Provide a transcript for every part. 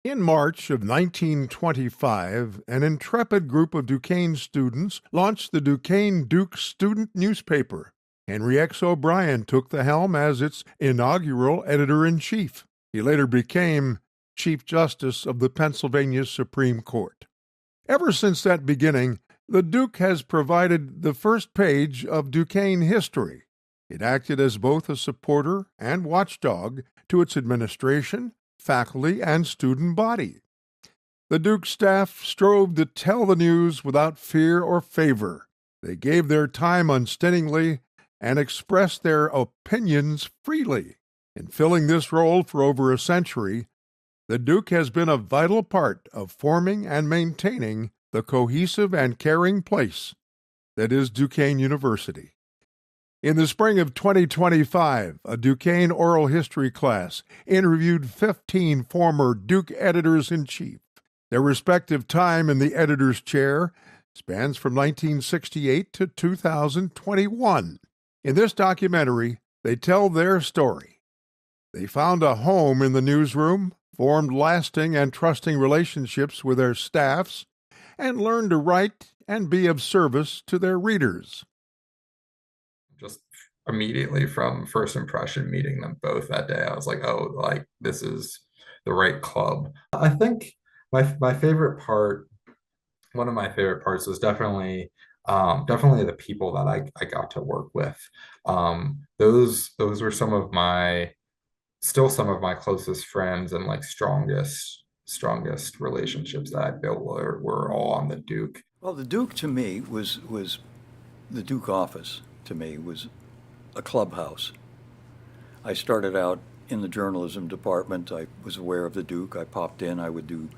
In March of 1925, an intrepid group of Duquesne students launched the Duquesne Duke student newspaper. Henry X. O'Brien took the helm as its inaugural editor-in-chief. He later became Chief Justice of the Pennsylvania Supreme Court. Ever since that beginning, the Duke has provided the first page of Duquesne history. It acted as both a supporter and watchdog to its administration, faculty, and student body. The Duke staff strove to tell the news without fear or favor. They gave their time unstintingly and expressed their opinions freely. In filling this role for over a century, the Duke has been a vital part of forming and maintaining the cohesive and caring place that is Duquesne University. In the spring of 2025, a Duquesne oral history class interviewed 15 former Duke editors-in-chief. Their respective time in the editor's chair spans from 1968 to 2021. In this documentary, they tell their story. They found a home in the newsroom, formed lasting and trusting relationships with their staffs, and learned to write and be of service to their readers. Just immediately from first impression, meeting them both that day, I was like, oh, like this is the right club. I think my favorite part, one of my favorite parts was definitely the people that I got to work with. Those were still some of my closest friends and like strongest relationships that I built were all on the Duke. Well, the Duke to me was the Duke office to me was a clubhouse. I started out in the journalism department. I was aware of the Duke. I popped in. I would do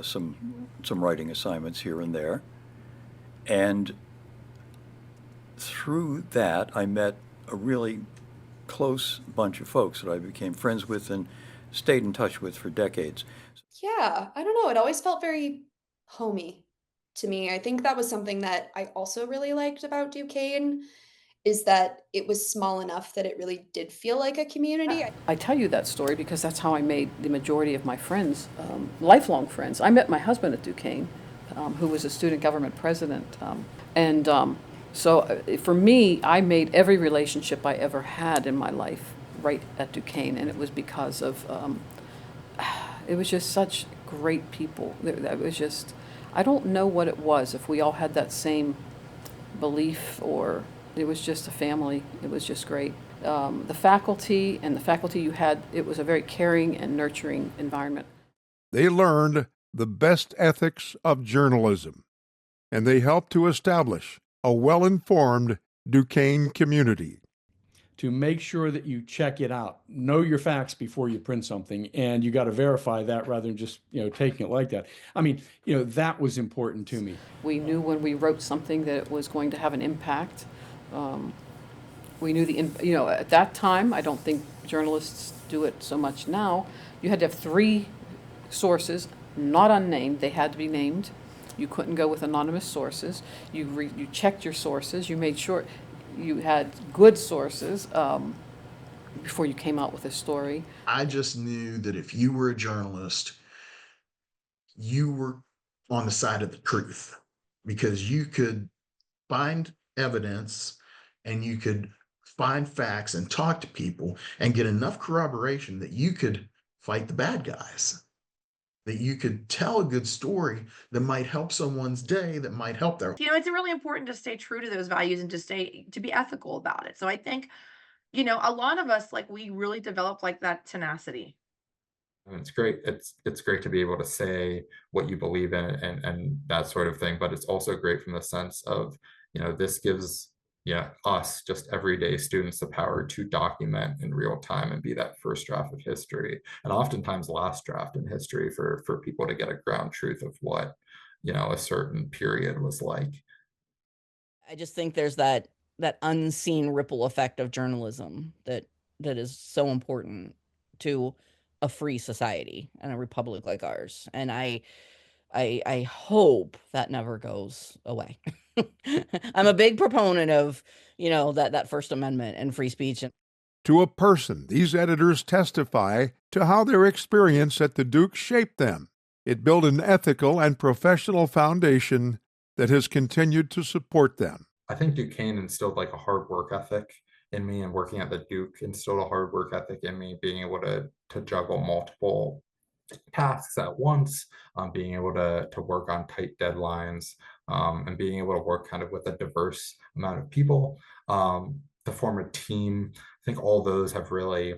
some writing assignments here and there. And through that, I met a really close bunch of folks that I became friends with and stayed in touch with for decades. Yeah, I don't know. It always felt very homey to me. I think that was something that I also really liked about Duquesne is that it was small enough that it really did feel like a community. I tell you that story because that's how I made the majority of my friends, lifelong friends. I met my husband at Duquesne, who was a student government president. So for me, I made every relationship I ever had in my life right at Duquesne, and it was because of, it was just such great people. It was just, I don't know what it was, if we all had that same belief or it was just a family. It was just great. The faculty you had, it was a very caring and nurturing environment. They learned the best ethics of journalism, and they helped to establish a well-informed Duquesne community. To make sure that you check it out, know your facts before you print something, and you got to verify that rather than just taking it like that. I mean, that was important to me. We knew when we wrote something that it was going to have an impact. We knew at that time, I don't think journalists do it so much now. You had to have 3 sources, not unnamed. They had to be named. You couldn't go with anonymous sources. You checked your sources. You made sure you had good sources before you came out with a story. I just knew that if you were a journalist, you were on the side of the truth because you could find evidence and you could find facts and talk to people and get enough corroboration that you could fight the bad guys, that you could tell a good story that might help someone's day, that might help their. It's really important to stay true to those values and to be ethical about it. So I think, a lot of us, like, we really develop like that tenacity. And it's great. It's great to be able to say what you believe in and that sort of thing. But it's also great from the sense of, this gives us just everyday students the power to document in real time and be that first draft of history, and oftentimes last draft in history for people to get a ground truth of what a certain period was like. I just think there's that unseen ripple effect of journalism that is so important to a free society and a republic like ours, and I hope that never goes away. I'm a big proponent of, that First Amendment and free speech. To a person, these editors testify to how their experience at the Duke shaped them. It built an ethical and professional foundation that has continued to support them. I think Duquesne instilled like a hard work ethic in me, and working at the Duke instilled a hard work ethic in me, being able to juggle multiple tasks at once, being able to work on tight deadlines, and being able to work kind of with a diverse amount of people, to form a team. I think all those have really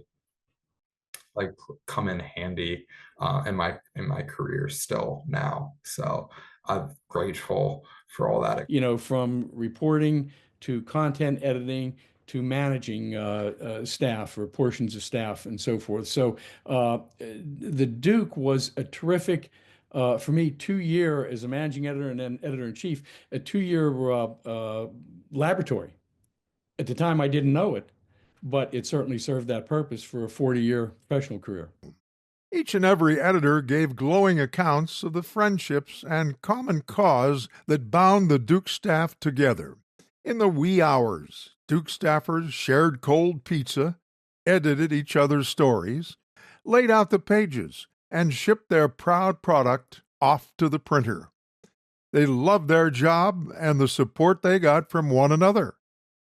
like come in handy in my career still now. So I'm grateful for all that. From reporting to content editing to managing staff or portions of staff and so forth. So the Duke was a terrific, for me, 2-year as a managing editor and then editor-in-chief, a 2-year laboratory. At the time, I didn't know it, but it certainly served that purpose for a 40-year professional career. Each and every editor gave glowing accounts of the friendships and common cause that bound the Duke staff together. In the wee hours, Duke staffers shared cold pizza, edited each other's stories, laid out the pages, and shipped their proud product off to the printer. They loved their job and the support they got from one another,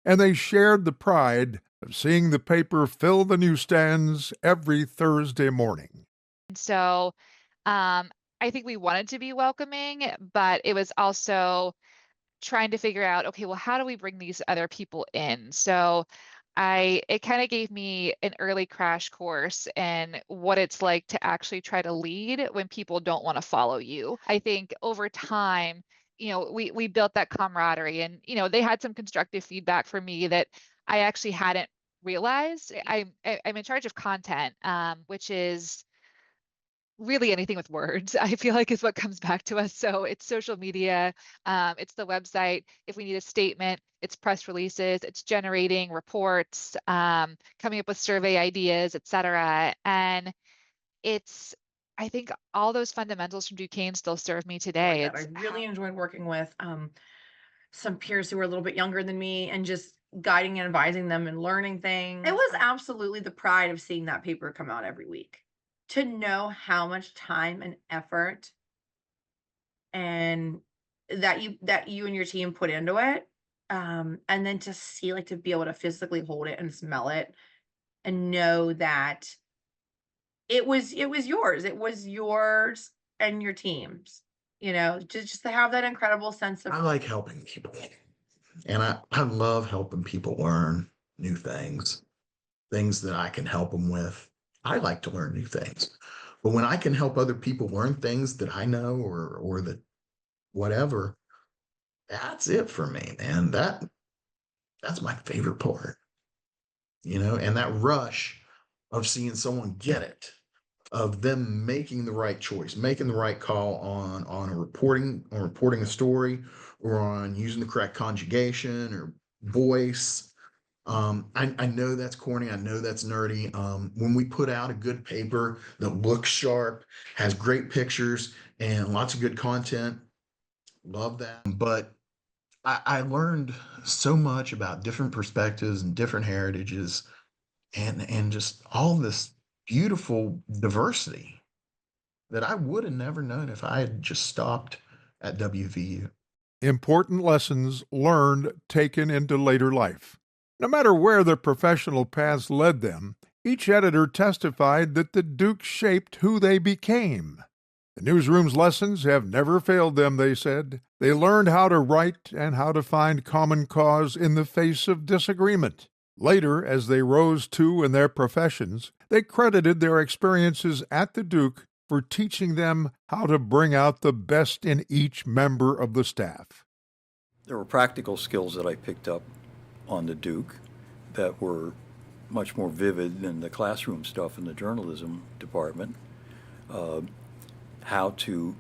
and they shared the pride of seeing the paper fill the newsstands every Thursday morning. So I think we wanted to be welcoming, but it was also trying to figure out, okay, well, how do we bring these other people in? So it kind of gave me an early crash course in what it's like to actually try to lead when people don't want to follow you. I think over time, we built that camaraderie, and, they had some constructive feedback for me that I actually hadn't realized. I'm in charge of content, which is really anything with words, I feel like, is what comes back to us. So it's social media, it's the website. If we need a statement, it's press releases, it's generating reports, coming up with survey ideas, etc. And I think all those fundamentals from Duquesne still serve me today. I really enjoyed working with some peers who were a little bit younger than me and just guiding and advising them and learning things. It was absolutely the pride of seeing that paper come out every week. To know how much time and effort and that you and your team put into it, and then to see, like, to be able to physically hold it and smell it and know that it was yours and your team's, just to have that incredible sense of. I like helping people, and I love helping people learn new things that I can help them with. I like to learn new things, but when I can help other people learn things that I know or that whatever, that's it for me, man. That's my favorite part, and that rush of seeing someone get it, of them making the right choice, making the right call on reporting a story, or on using the correct conjugation or voice. I know that's corny. I know that's nerdy. When we put out a good paper that looks sharp, has great pictures and lots of good content, love that. But I learned so much about different perspectives and different heritages and just all this beautiful diversity that I would have never known if I had just stopped at WVU. Important lessons learned, taken into later life. No matter where their professional paths led them, each editor testified that the Duke shaped who they became. The newsroom's lessons have never failed them, they said. They learned how to write and how to find common cause in the face of disagreement. Later, as they rose too in their professions, they credited their experiences at the Duke for teaching them how to bring out the best in each member of the staff. There were practical skills that I picked up on the Duke that were much more vivid than the classroom stuff in the journalism department. How to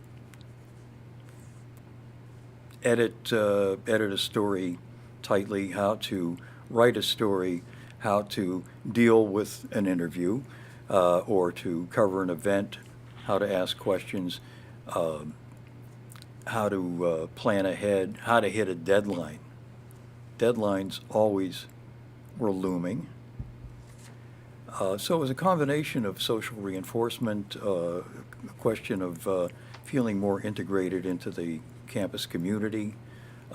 edit a story tightly, how to write a story, how to deal with an interview or to cover an event, how to ask questions, how to plan ahead, how to hit a deadline. Deadlines always were looming. So it was a combination of social reinforcement, a question of feeling more integrated into the campus community,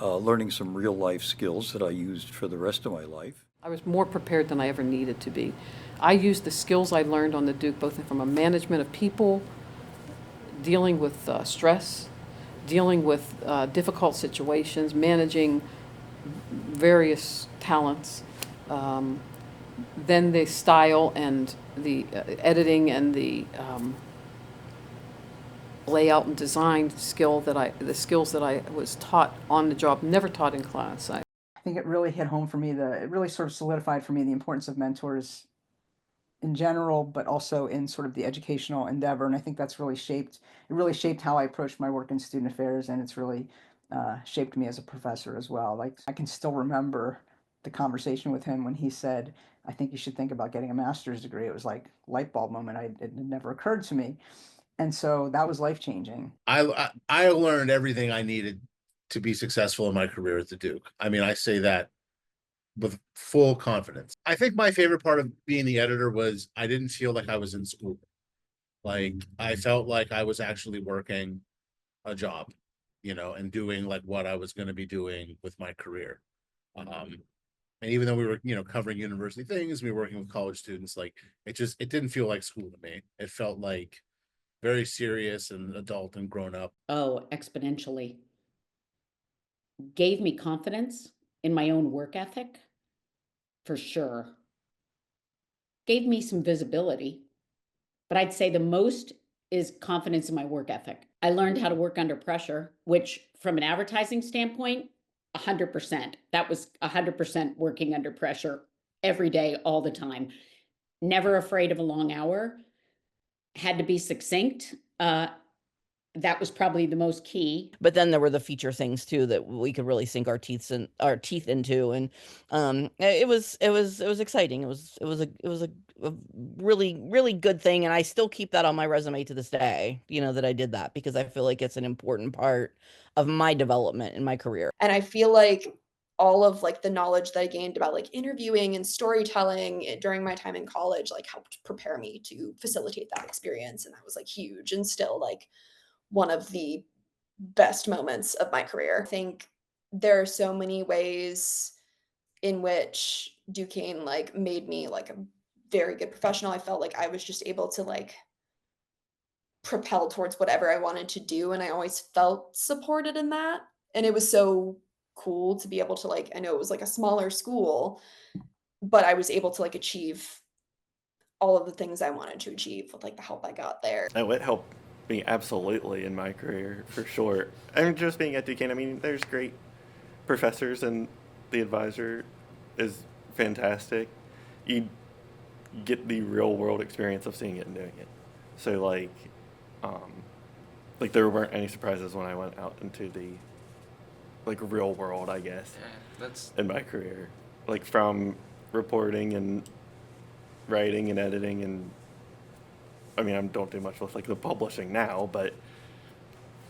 learning some real life skills that I used for the rest of my life. I was more prepared than I ever needed to be. I used the skills I learned on the Duke, both from a management of people, dealing with stress, dealing with difficult situations, managing various talents, then the style and the editing and the layout and design the skills that I was taught on the job, never taught in class. I think it really hit home for me. It really sort of solidified for me the importance of mentors in general, but also in sort of the educational endeavor. And I think that's it really shaped how I approached my work in student affairs. And it's really shaped me as a professor as well. Like, I can still remember the conversation with him when he said, I think you should think about getting a master's degree. It was like light bulb moment. It had never occurred to me. And so that was life changing. I learned everything I needed to be successful in my career at the Duke. I mean, I say that with full confidence. I think my favorite part of being the editor was I didn't feel like I was in school. Like, I felt like I was actually working a job, and doing like what I was going to be doing with my career. And even though we were, covering university things, we were working with college students, like it didn't feel like school to me. It felt like very serious and adult and grown up. Oh, exponentially. Gave me confidence in my own work ethic, for sure. Gave me some visibility, but I'd say the most is confidence in my work ethic. I learned how to work under pressure, which from an advertising standpoint, 100%. That was 100% working under pressure every day, all the time. Never afraid of a long hour. Had to be succinct. That was probably the most key. But then there were the feature things too that we could really sink our teeth into, and it was exciting. It was a really, really good thing, and I still keep that on my resume to this day, that I did that, because I feel like it's an important part of my development in my career. And I feel like all of like the knowledge that I gained about like interviewing and storytelling during my time in college like helped prepare me to facilitate that experience, and that was like huge and still like one of the best moments of my career. I think there are so many ways in which Duquesne like made me like a very good professional. I felt like I was just able to like propel towards whatever I wanted to do, and I always felt supported in that. And it was so cool to be able to like, I know it was like a smaller school, but I was able to like achieve all of the things I wanted to achieve with like the help I got there. Oh, it helped me absolutely in my career, for sure. And just being at Duquesne, I mean, there's great professors, and the advisor is fantastic. You get the real world experience of seeing it and doing it. So like there weren't any surprises when I went out into the like real world, I guess. Yeah, that's in my career. Like from reporting and writing and editing, and I mean, I don't do much with like the publishing now, but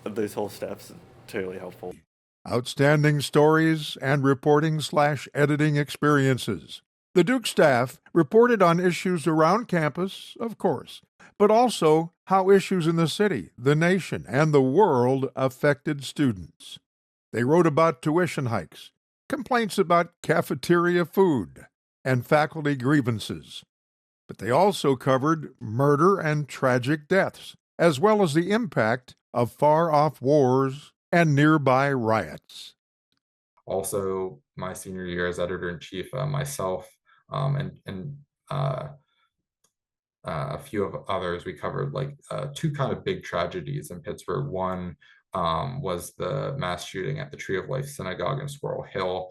those whole steps totally helpful. Outstanding stories and reporting/editing experiences. The Duke staff reported on issues around campus, of course, but also how issues in the city, the nation, and the world affected students. They wrote about tuition hikes, complaints about cafeteria food, and faculty grievances. But they also covered murder and tragic deaths, as well as the impact of far-off wars and nearby riots. Also, my senior year as editor-in-chief, myself and a few of others, we covered like two kind of big tragedies in Pittsburgh. One was the mass shooting at the Tree of Life Synagogue in Squirrel Hill,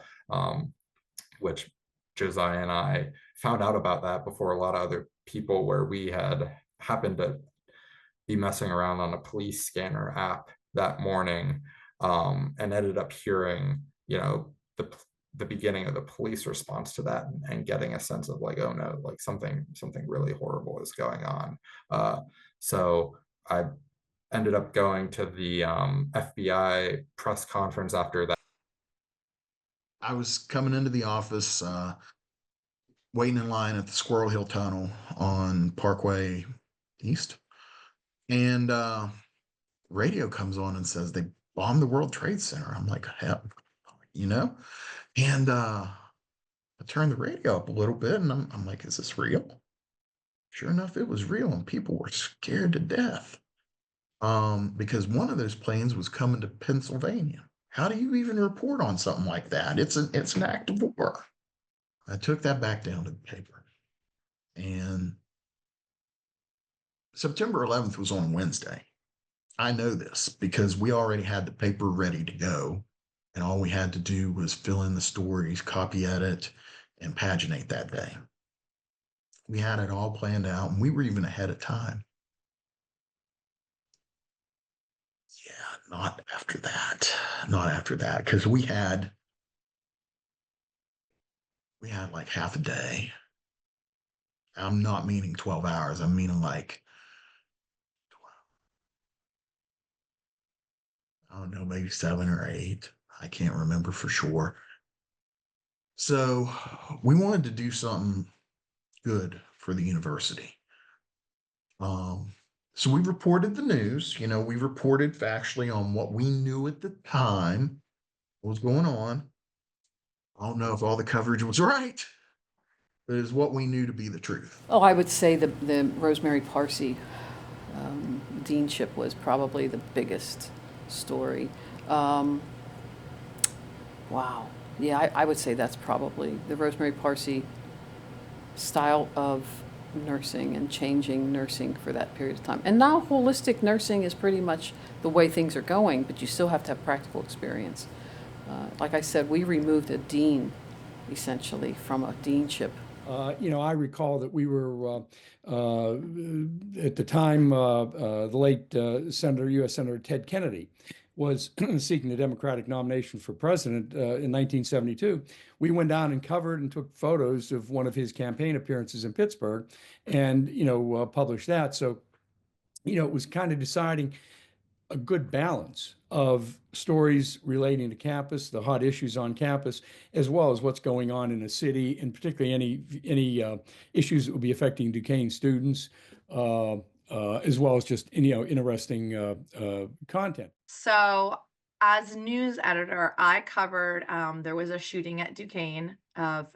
which Josiah and I found out about that before a lot of other people, where we had happened to be messing around on a police scanner app that morning, and ended up hearing, the beginning of the police response to that, and getting a sense of like, oh no, like something really horrible is going on. So I ended up going to the FBI press conference after that. I was coming into the office, waiting in line at the Squirrel Hill Tunnel on Parkway East. And radio comes on and says they bombed the World Trade Center. I'm like, hell, you know? And I turned the radio up a little bit and I'm like, is this real? Sure enough, it was real and people were scared to death. Because one of those planes was coming to Pennsylvania. How do you even report on something like that? It's an act of war. I took that back down to the paper. And September 11th was on Wednesday. I know this because we already had the paper ready to go. And all we had to do was fill in the stories, copy edit, and paginate that day. We had it all planned out and we were even ahead of time. Yeah, not after that. Not after that. Because we had like half a day. I'm not meaning 12 hours. I'm meaning like, I don't know, maybe 7 or 8. I can't remember for sure. So we wanted to do something good for the university. So we reported the news, we reported factually on what we knew at the time, what was going on. I don't know if all the coverage was right, but it's what we knew to be the truth. Oh, I would say the Rosemary Parsi deanship was probably the biggest story. Wow. Yeah, I would say that's probably the Rosemary Parsi style of nursing and changing nursing for that period of time. And now holistic nursing is pretty much the way things are going, but you still have to have practical experience. Like I said, we removed a dean essentially from a deanship. I recall that we were, at the time, the late U.S. Senator Ted Kennedy was seeking the Democratic nomination for president in 1972. We went down and covered and took photos of one of his campaign appearances in Pittsburgh and, published that. So, it was kind of deciding a good balance of stories relating to campus, the hot issues on campus, as well as what's going on in the city, and particularly any issues that will be affecting Duquesne students, as well as just interesting content. So, as news editor, I covered there was a shooting at Duquesne of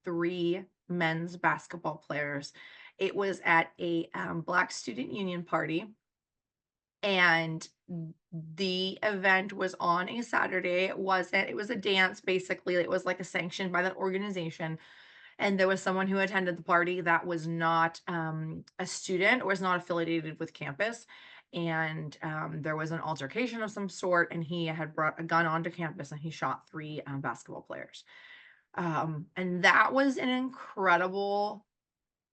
3 men's basketball players. It was at a Black Student Union party. And the event was on a Saturday. It was a dance, basically. It was like a sanctioned by that organization. And there was someone who attended the party that was not a student or was not affiliated with campus. And there was an altercation of some sort, and he had brought a gun onto campus and he shot 3 basketball players. And that was an incredible,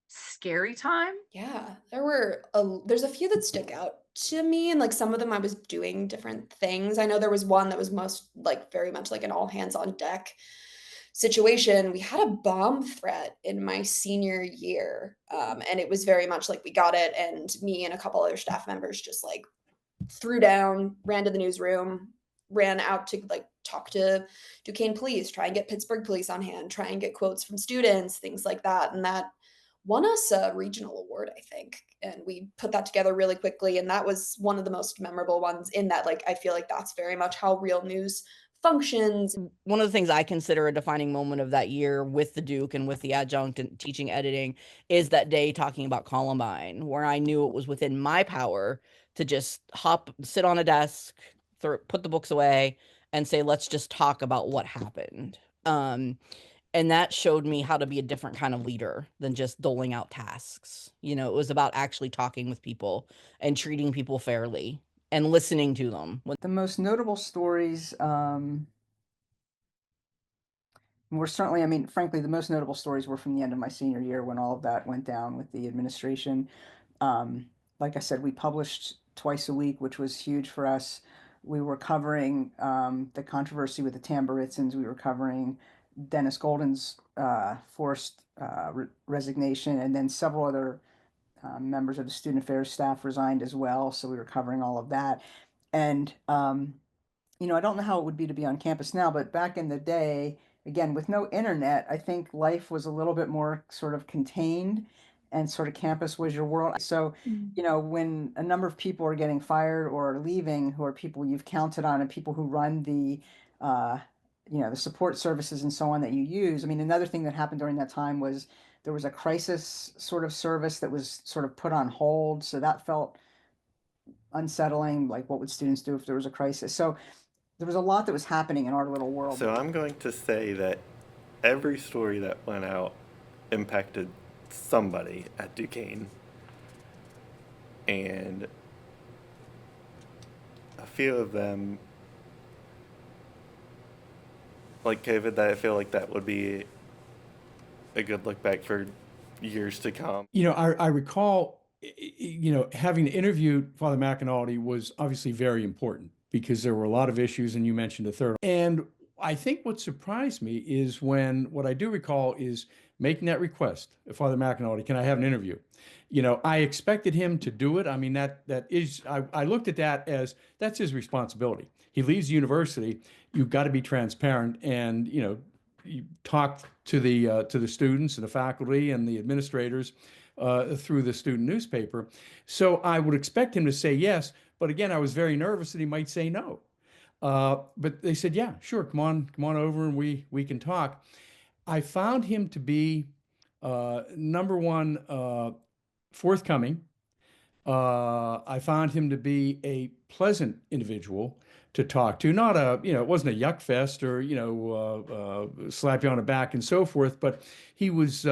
scary time. Yeah, there's a few that stick out to me, and like some of them I was doing different things. I know there was one that was most like very much like an all hands on deck situation. We had a bomb threat in my senior year, and it was very much like we got it, and me and a couple other staff members just like threw down, ran to the newsroom, ran out to like talk to Duquesne police, try and get Pittsburgh police on hand, try and get quotes from students, things like that. And that won us a regional award, I think. And we put that together really quickly. And that was one of the most memorable ones in that, like, I feel like that's very much how real news functions. One of the things I consider a defining moment of that year with the Duke and with the adjunct and teaching editing is that day talking about Columbine, where I knew it was within my power to just sit on a desk, put the books away, and say, let's just talk about what happened. And that showed me how to be a different kind of leader than just doling out tasks. It was about actually talking with people and treating people fairly and listening to them. The most notable stories were certainly, frankly, the most notable stories were from the end of my senior year when all of that went down with the administration. Like I said, we published twice a week, which was huge for us. We were covering the controversy with the Tamburitzans. We were covering Dennis Golden's forced resignation, and then several other members of the student affairs staff resigned as well. So we were covering all of that. And, I don't know how it would be to be on campus now, but back in the day, again, with no internet, I think life was a little bit more sort of contained and sort of campus was your world. So, you know, when a number of people are getting fired or leaving, who are people you've counted on and people who run the, uh, you know, the support services and so on that you use. I mean, another thing that happened during that time was there was a crisis sort of service that was sort of put on hold. So that felt unsettling. Like, what would students do if there was a crisis? So there was a lot that was happening in our little world. So I'm going to say that every story that went out impacted somebody at Duquesne. And a few of them, like COVID, that I feel like that would be a good look back for years to come. You know, I recall, you know, having interviewed Father McAnally was obviously very important because there were a lot of issues, and you mentioned a third. And I think what surprised me is what I do recall is making that request of Father McAnally, can I have an interview? You know, I expected him to do it. I mean, that is, I looked at that as that's his responsibility. He leaves the university. You've got to be transparent and, you know, you talk to the students and the faculty and the administrators through the student newspaper. So I would expect him to say yes, but again, I was very nervous that he might say no. But they said, yeah, sure, come on over and we can talk. I found him to be number one, forthcoming. I found him to be a pleasant individual to talk to. Not a, you know, it wasn't a yuck fest or, you know, slap you on the back and so forth, but he was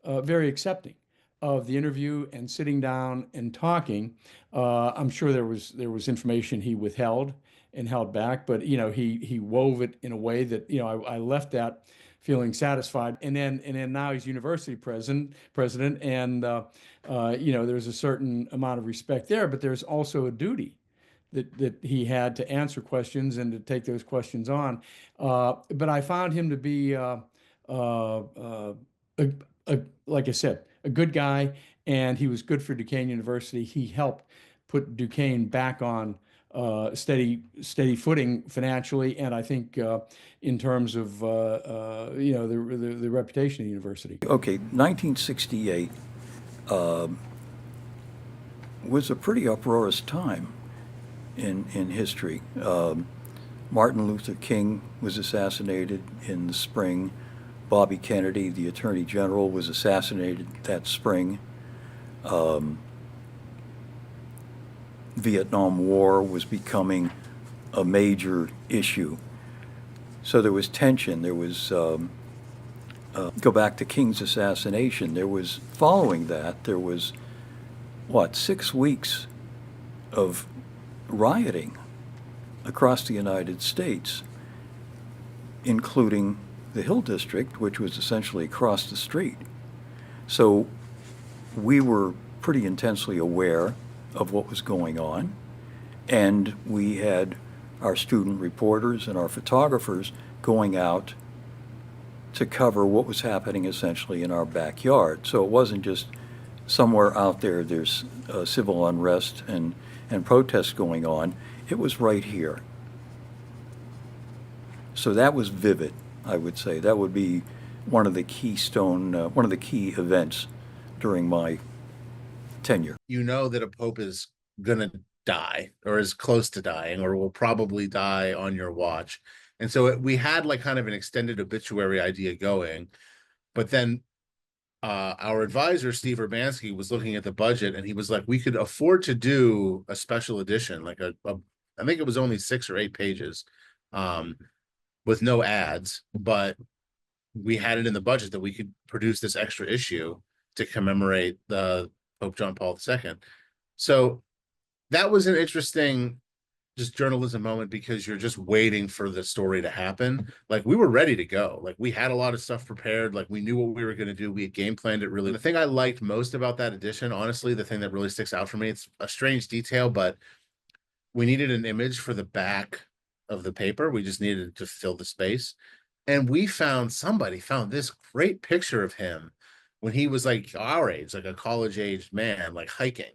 very accepting of the interview and sitting down and talking. I'm sure there was information he withheld and held back, but you know, he wove it in a way that, you know, I left that feeling satisfied. And then now he's university president, and you know, there's a certain amount of respect there, but there's also a duty that he had to answer questions and to take those questions on. But I found him to be like I said, a good guy, and he was good for Duquesne University. He helped put Duquesne back on steady footing financially, and I think in terms of you know, the reputation of the university. Okay, 1968 was a pretty uproarious time in history. Martin Luther King was assassinated in the spring. Bobby Kennedy, the Attorney General, was assassinated that spring. Vietnam War was becoming a major issue. So there was tension. There was, go back to King's assassination, there was, following that, there was, 6 weeks of rioting across the United States, including the Hill District, which was essentially across the street. So we were pretty intensely aware of what was going on, and we had our student reporters and our photographers going out to cover what was happening essentially in our backyard. So it wasn't just somewhere out there there's civil unrest and protests going on. It was right here. So that was vivid, I would say. That would be one of the key events during my tenure. You know that a pope is going to die or is close to dying or will probably die on your watch. And so we had like kind of an extended obituary idea going, but then our advisor, Steve Urbanski, was looking at the budget and he was like, we could afford to do a special edition, like I think it was only 6 or 8 pages with no ads, but we had it in the budget that we could produce this extra issue to commemorate the Pope John Paul II. So that was an interesting just journalism moment because you're just waiting for the story to happen. Like we were ready to go. Like we had a lot of stuff prepared. Like we knew what we were going to do. We had game planned it really. The thing I liked most about that edition, honestly, the thing that really sticks out for me, it's a strange detail, but we needed an image for the back of the paper. We just needed to fill the space. And somebody found this great picture of him when he was like our age, like a college-aged man, like hiking.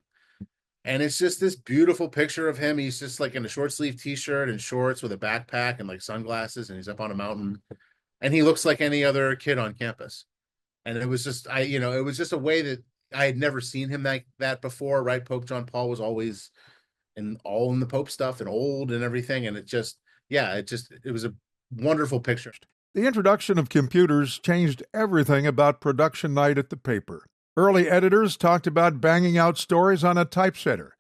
And it's just this beautiful picture of him. He's just like in a short sleeve t-shirt and shorts with a backpack and like sunglasses, and he's up on a mountain. and he looks like any other kid on campus. And it was just, it was just a way that I had never seen him like that before, right? Pope John Paul was always all in the Pope stuff and old and everything. And it was a wonderful picture. The introduction of computers changed everything about production night at the paper. Early editors talked about banging out stories on a typesetter.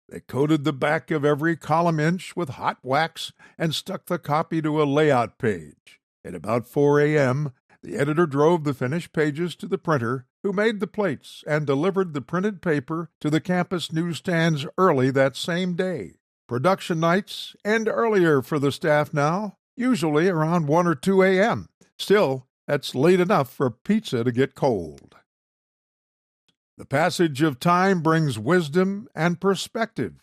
They coated the back of every column inch with hot wax and stuck the copy to a layout page. At about 4 a.m., the editor drove the finished pages to the printer, who made the plates and delivered the printed paper to the campus newsstands early that same day. Production nights end earlier for the staff now, usually around 1 or 2 a.m. Still, that's late enough for pizza to get cold. The passage of time brings wisdom and perspective.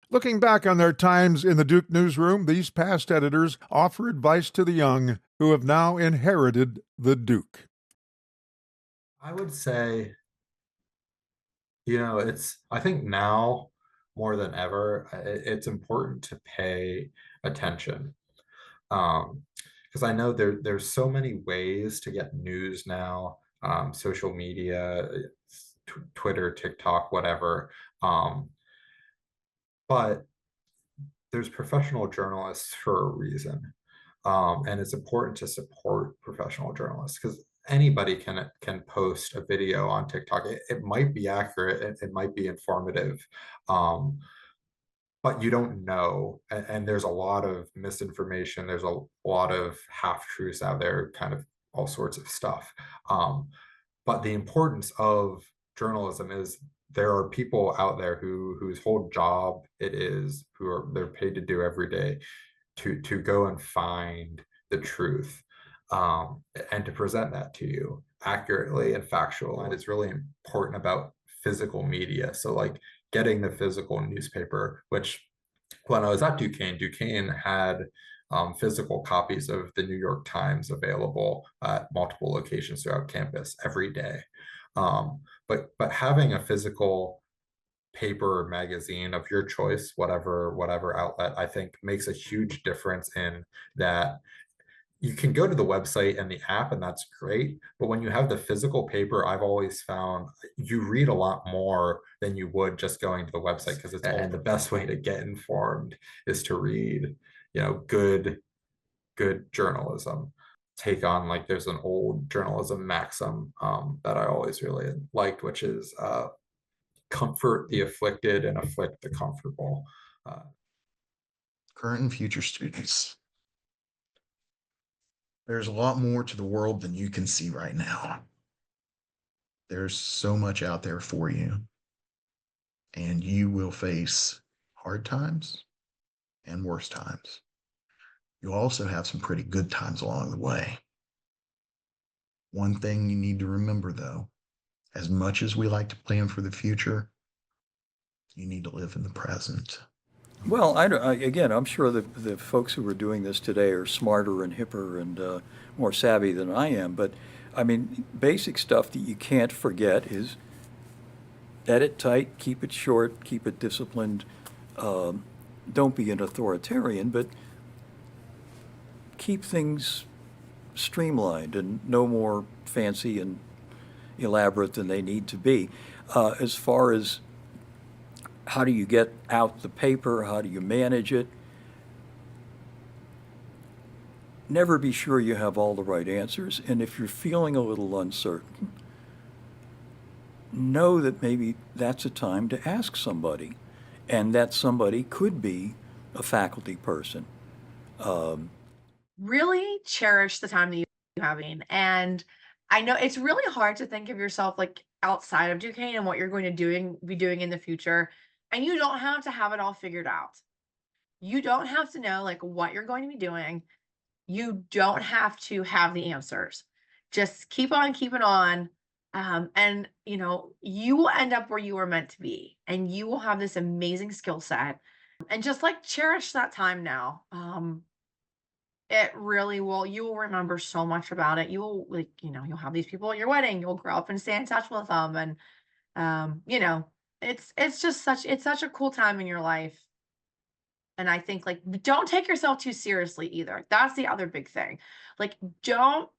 Looking back on their times in the Duke newsroom, these past editors offer advice to the young who have now inherited the Duke. I would say, I think now more than ever, it's important to pay attention. Because I know there's so many ways to get news now, social media, Twitter, TikTok, whatever. But there's professional journalists for a reason. And it's important to support professional journalists because anybody can post a video on TikTok. It might be accurate, it might be informative, but you don't know. And there's a lot of misinformation. There's a lot of half-truths out there, kind of all sorts of stuff. But the importance of journalism is there are people out there whose whole job it is, they're paid to do every day to go and find the truth, and to present that to you accurately and factual. And it's really important about physical media. So like getting the physical newspaper, which when I was at Duquesne had physical copies of the New York Times available at multiple locations throughout campus every day. But having a physical paper or magazine of your choice, whatever outlet, I think makes a huge difference in that. You can go to the website and the app, and that's great. But when you have the physical paper, I've always found you read a lot more than you would just going to the website, because it's only the best way to get informed is to read, good journalism. Take on, like, there's an old journalism maxim that I always really liked, which is comfort the afflicted and afflict the comfortable. Current and future students, there's a lot more to the world than you can see right now. There's so much out there for you, and you will face hard times and worse times. You'll also have some pretty good times along the way. One thing you need to remember, though, as much as we like to plan for the future, you need to live in the present. Well, again, I'm sure the folks who are doing this today are smarter and hipper and more savvy than I am. But, I mean, basic stuff that you can't forget is edit tight, keep it short, keep it disciplined. Don't be an authoritarian, but keep things streamlined and no more fancy and elaborate than they need to be. As far as how do you get out the paper, how do you manage it, never be sure you have all the right answers. And if you're feeling a little uncertain, know that maybe that's a time to ask somebody, and that somebody could be a faculty person. Really cherish the time that you're having. And I know it's really hard to think of yourself like outside of Duquesne and what you're going to be doing in the future. And you don't have to have it all figured out. You don't have to know like what you're going to be doing. You don't have to have the answers. Just keep on keeping on. And you will end up where you were meant to be, and you will have this amazing skill set, and just like cherish that time now. It really will. You will remember so much about it. You will you'll have these people at your wedding. You'll grow up and stay in touch with them. And, it's such a cool time in your life. And I think like don't take yourself too seriously either. That's the other big thing. Like don't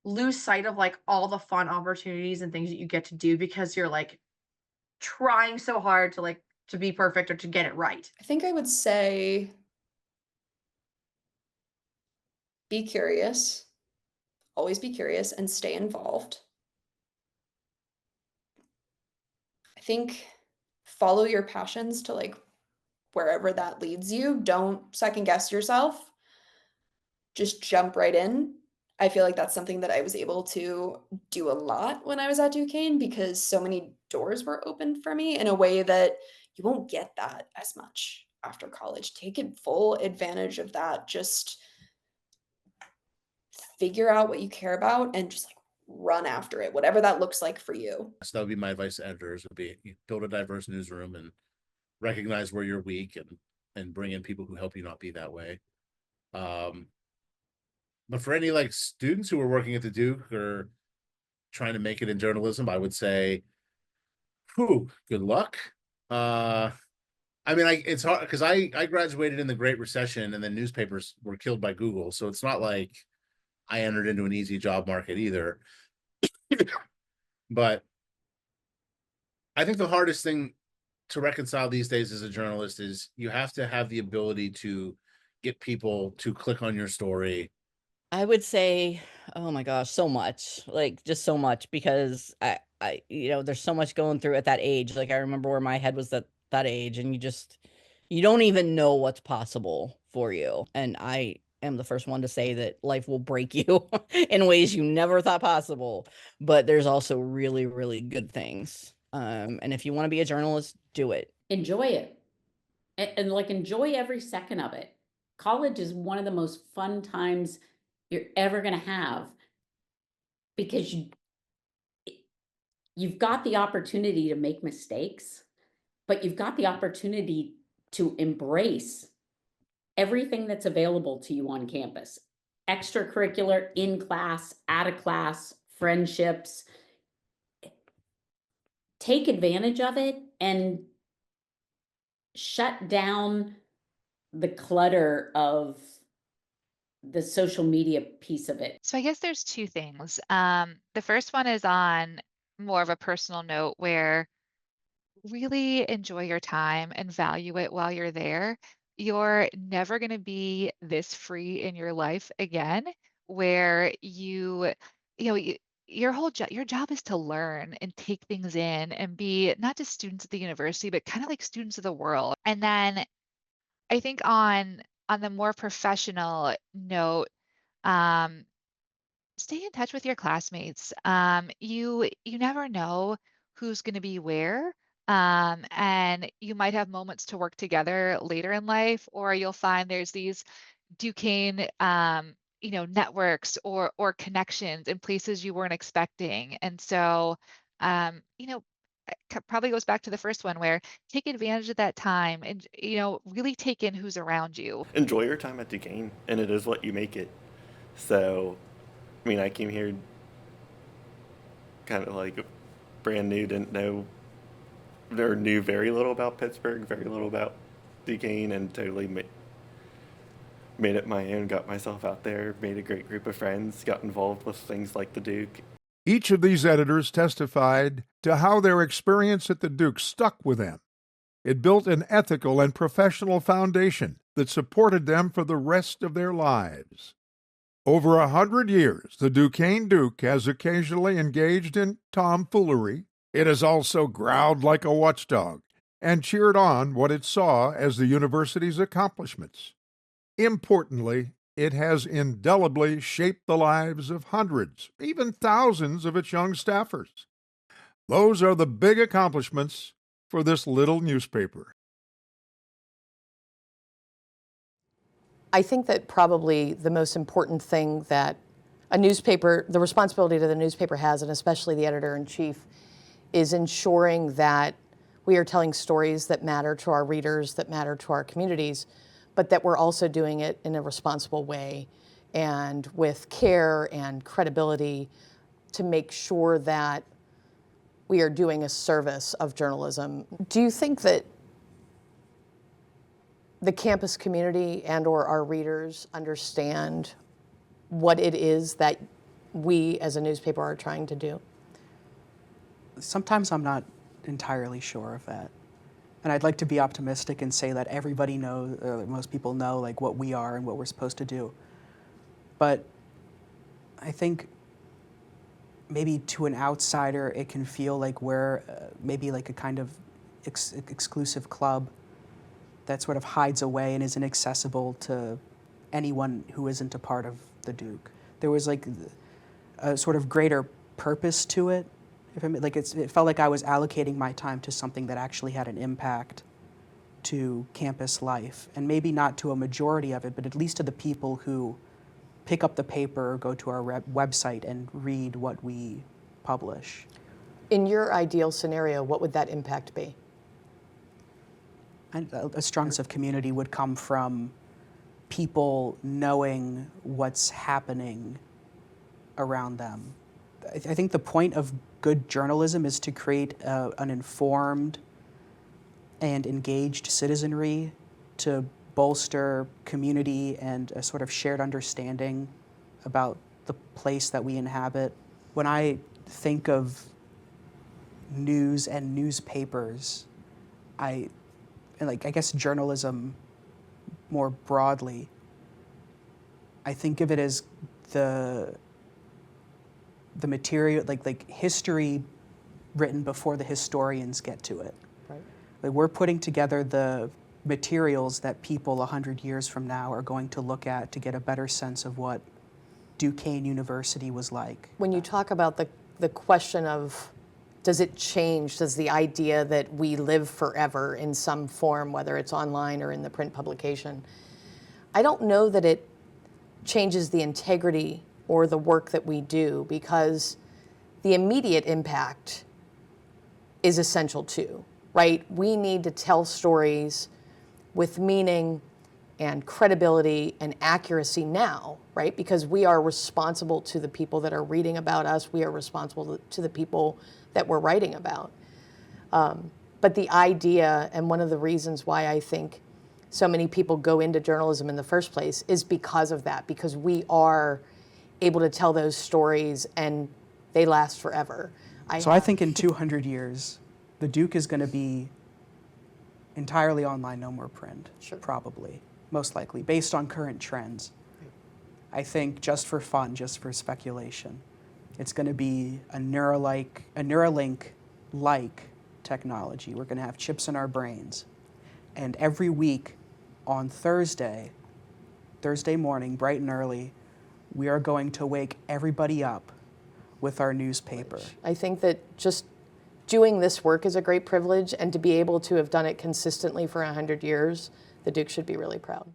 lose sight of like all the fun opportunities and things that you get to do because you're like trying so hard to like to be perfect or to get it right. I think I would say be curious, always be curious and stay involved. I think follow your passions to like wherever that leads you. Don't second guess yourself. Just jump right in. I feel like that's something that I was able to do a lot when I was at Duquesne because so many doors were opened for me in a way that you won't get that as much after college. Take full advantage of that. Just figure out what you care about and just like run after it, whatever that looks like for you. So that would be my advice to editors: would be build a diverse newsroom and recognize where you're weak and bring in people who help you not be that way. But for any like students who are working at the Duke or trying to make it in journalism, I would say, whew, good luck. I mean, it's hard because I graduated in the Great Recession and then newspapers were killed by Google. So it's not like I entered into an easy job market either. But I think the hardest thing to reconcile these days as a journalist is you have to have the ability to get people to click on your story. I would say, oh my gosh, so much, like just so much, because there's so much going through at that age. Like I remember where my head was at that age, and you don't even know what's possible for you. And I am the first one to say that life will break you in ways you never thought possible. But there's also really, really good things. And if you want to be a journalist, do it. Enjoy it. And like enjoy every second of it. College is one of the most fun times you're ever going to have because you've got the opportunity to make mistakes, but you've got the opportunity to embrace everything that's available to you on campus. Extracurricular, in class, out of class, friendships. Take advantage of it and shut down the clutter of the social media piece of it. So I guess there's two things. The first one is on more of a personal note where really enjoy your time and value it while you're there. You're never going to be this free in your life again, where your job is to learn and take things in and be not just students at the university, but kind of like students of the world. And then I think on the more professional note, um, stay in touch with your classmates. You never know who's going to be where. And you might have moments to work together later in life, or you'll find there's these Duquesne, networks or connections in places you weren't expecting. And so, probably goes back to the first one where take advantage of that time and, really take in who's around you. Enjoy your time at Duquesne, and it is what you make it. So, I mean, I came here kind of like brand new, didn't know or knew very little about Pittsburgh, very little about Duquesne, and totally made it my own, got myself out there, made a great group of friends, got involved with things like the Duke. Each of these editors testified to how their experience at the Duke stuck with them. It built an ethical and professional foundation that supported them for the rest of their lives. Over 100 years, the Duquesne Duke has occasionally engaged in tomfoolery. It has also growled like a watchdog and cheered on what it saw as the university's accomplishments. Importantly, it has indelibly shaped the lives of hundreds, even thousands of its young staffers. Those are the big accomplishments for this little newspaper. I think that probably the most important thing that a newspaper, the responsibility that the newspaper has, and especially the editor-in-chief, is ensuring that we are telling stories that matter to our readers, that matter to our communities, but that we're also doing it in a responsible way and with care and credibility to make sure that we are doing a service of journalism. Do you think that the campus community and or our readers understand what it is that we as a newspaper are trying to do? Sometimes I'm not entirely sure of that. And I'd like to be optimistic and say that everybody knows, or most people know, like what we are and what we're supposed to do. But I think maybe to an outsider, it can feel like we're maybe like a kind of exclusive club that sort of hides away and isn't accessible to anyone who isn't a part of the Duke. There was like a sort of greater purpose to it. It felt like I was allocating my time to something that actually had an impact to campus life, and maybe not to a majority of it, but at least to the people who pick up the paper or go to our website and read what we publish. In your ideal scenario, what would that impact be? A strong sense of community would come from people knowing what's happening around them. I think the point of good journalism is to create an informed and engaged citizenry to bolster community and a sort of shared understanding about the place that we inhabit. When I think of news and newspapers, I guess journalism more broadly, I think of it as the material, like history written before the historians get to it. Right. Like we're putting together the materials that people 100 years from now are going to look at to get a better sense of what Duquesne University was like. When you talk about the question of, does it change, does the idea that we live forever in some form, whether it's online or in the print publication, I don't know that it changes the integrity or the work that we do, because the immediate impact is essential too, right? We need to tell stories with meaning and credibility and accuracy now, right? Because we are responsible to the people that are reading about us. We are responsible to the people that we're writing about. But the idea, and one of the reasons why I think so many people go into journalism in the first place, is because of that, because we are able to tell those stories and they last forever. I think in 200 years, the Duke is going to be entirely online, no more print, Sure. Probably, most likely, based on current trends. I think just for fun, just for speculation, it's going to be a Neuralink-like technology. We're going to have chips in our brains. And every week on Thursday morning, bright and early, we are going to wake everybody up with our newspaper. I think that just doing this work is a great privilege, and to be able to have done it consistently for 100 years, the Duke should be really proud.